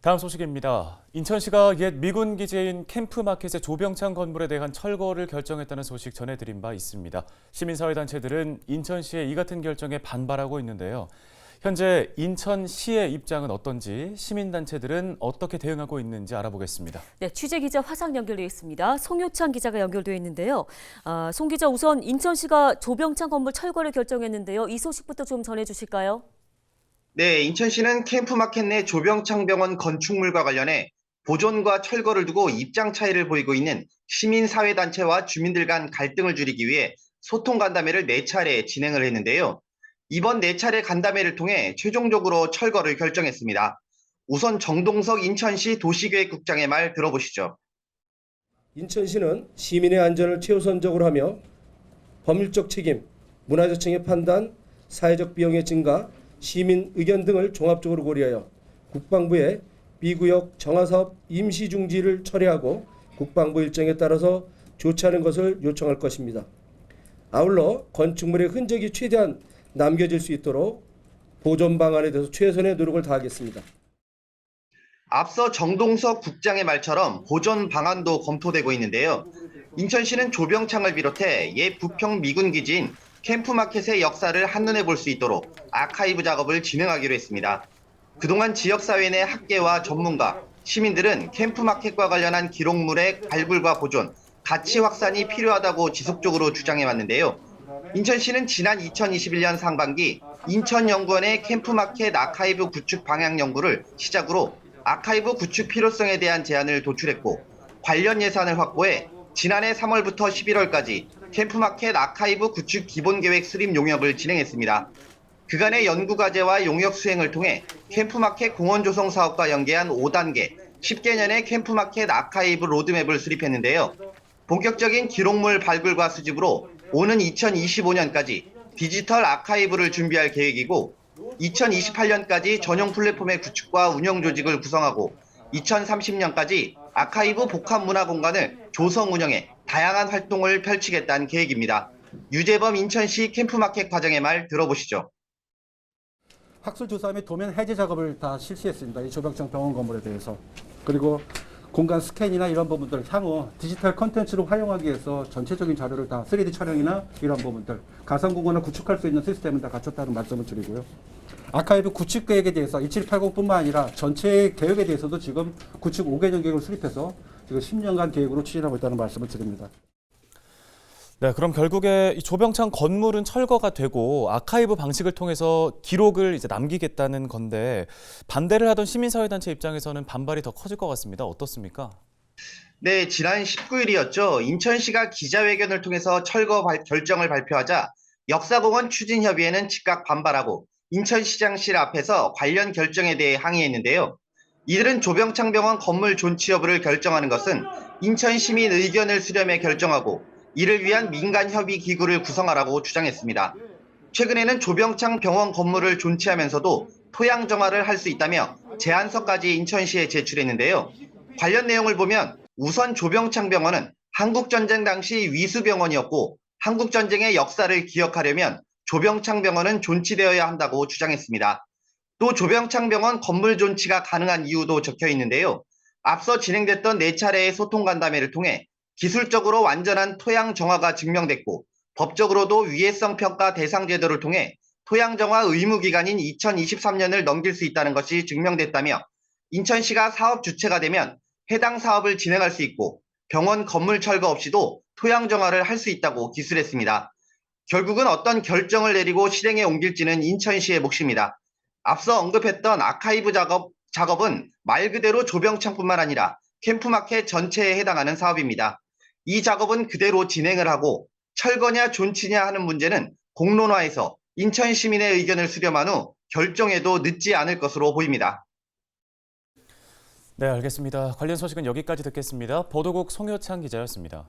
다음 소식입니다. 인천시가 옛 미군 기지인 캠프마켓의 조병창 건물에 대한 철거를 결정했다는 소식 전해드린 바 있습니다. 시민사회단체들은 인천시의 이 같은 결정에 반발하고 있는데요. 현재 인천시의 입장은 어떤지, 시민단체들은 어떻게 대응하고 있는지 알아보겠습니다. 네, 취재기자 화상 연결되어 있습니다. 송효창 기자가 연결되어 있는데요. 송 기자, 우선 인천시가 조병창 건물 철거를 결정했는데요. 이 소식부터 좀 전해주실까요? 네, 인천시는 캠프마켓 내 조병창 병원 건축물과 관련해 보존과 철거를 두고 입장 차이를 보이고 있는 시민사회단체와 주민들 간 갈등을 줄이기 위해 소통 간담회를 4차례 진행을 했는데요. 이번 4차례 간담회를 통해 최종적으로 철거를 결정했습니다. 우선 정동석 인천시 도시계획국장의 말 들어보시죠. 인천시는 시민의 안전을 최우선적으로 하며 법률적 책임, 문화재청의 판단, 사회적 비용의 증가, 시민 의견 등을 종합적으로 고려하여 국방부에 B구역 정화사업 임시 중지를 철회하고 국방부 일정에 따라서 조치하는 것을 요청할 것입니다. 아울러 건축물의 흔적이 최대한 남겨질 수 있도록 보존 방안에 대해서 최선의 노력을 다하겠습니다. 앞서 정동석 국장의 말처럼 보존 방안도 검토되고 있는데요. 인천시는 조병창을 비롯해 옛 부평 미군 기지인 캠프마켓의 역사를 한눈에 볼 수 있도록 아카이브 작업을 진행하기로 했습니다. 그동안 지역사회 내 학계와 전문가, 시민들은 캠프마켓과 관련한 기록물의 발굴과 보존, 가치 확산이 필요하다고 지속적으로 주장해왔는데요. 인천시는 지난 2021년 상반기 인천연구원의 캠프마켓 아카이브 구축 방향 연구를 시작으로 아카이브 구축 필요성에 대한 제안을 도출했고 관련 예산을 확보해 지난해 3월부터 11월까지 캠프마켓 아카이브 구축 기본계획 수립 용역을 진행했습니다. 그간의 연구과제와 용역 수행을 통해 캠프마켓 공원 조성 사업과 연계한 5단계, 10개년의 캠프마켓 아카이브 로드맵을 수립했는데요. 본격적인 기록물 발굴과 수집으로 오는 2025년까지 디지털 아카이브를 준비할 계획이고 2028년까지 전용 플랫폼의 구축과 운영 조직을 구성하고 2030년까지 아카이브 복합 문화 공간을 조성 운영해 다양한 활동을 펼치겠다는 계획입니다. 유재범 인천시 캠프마켓 과장의 말 들어보시죠. 학술조사 및 도면 해제 작업을 다 실시했습니다. 이 조병창 병원 건물에 대해서. 그리고 공간 스캔이나 이런 부분들 향후 디지털 컨텐츠로 활용하기 위해서 전체적인 자료를 다 3D 촬영이나 이런 부분들 가상 공간을 구축할 수 있는 시스템을 다 갖췄다는 말씀을 드리고요. 아카이브 구축 계획에 대해서 1780뿐만 아니라 전체 계획에 대해서도 지금 구축 5개년 계획을 수립해서 지금 10년간 계획으로 추진하고 있다는 말씀을 드립니다. 네, 그럼 결국에 이 조병창 건물은 철거가 되고 아카이브 방식을 통해서 기록을 이제 남기겠다는 건데 반대를 하던 시민사회단체 입장에서는 반발이 더 커질 것 같습니다. 어떻습니까? 네, 지난 19일이었죠. 인천시가 기자회견을 통해서 철거 결정을 발표하자 역사공원 추진협의회는 즉각 반발하고 인천시장실 앞에서 관련 결정에 대해 항의했는데요. 이들은 조병창 병원 건물 존치 여부를 결정하는 것은 인천 시민 의견을 수렴해 결정하고 이를 위한 민간 협의 기구를 구성하라고 주장했습니다. 최근에는 조병창 병원 건물을 존치하면서도 토양 정화를 할 수 있다며 제안서까지 인천시에 제출했는데요. 관련 내용을 보면 우선 조병창 병원은 한국전쟁 당시 위수병원이었고 한국전쟁의 역사를 기억하려면 조병창 병원은 존치되어야 한다고 주장했습니다. 또 조병창 병원 건물 존치가 가능한 이유도 적혀 있는데요. 앞서 진행됐던 4차례의 소통 간담회를 통해 기술적으로 완전한 토양 정화가 증명됐고 법적으로도 위해성 평가 대상 제도를 통해 토양 정화 의무 기간인 2023년을 넘길 수 있다는 것이 증명됐다며 인천시가 사업 주체가 되면 해당 사업을 진행할 수 있고 병원 건물 철거 없이도 토양 정화를 할 수 있다고 기술했습니다. 결국은 어떤 결정을 내리고 실행에 옮길지는 인천시의 몫입니다. 앞서 언급했던 아카이브 작업은 말 그대로 조병창뿐만 아니라 캠프마켓 전체에 해당하는 사업입니다. 이 작업은 그대로 진행을 하고 철거냐 존치냐 하는 문제는 공론화해서 인천 시민의 의견을 수렴한 후 결정에도 늦지 않을 것으로 보입니다. 네, 알겠습니다. 관련 소식은 여기까지 듣겠습니다. 보도국 송효창 기자였습니다.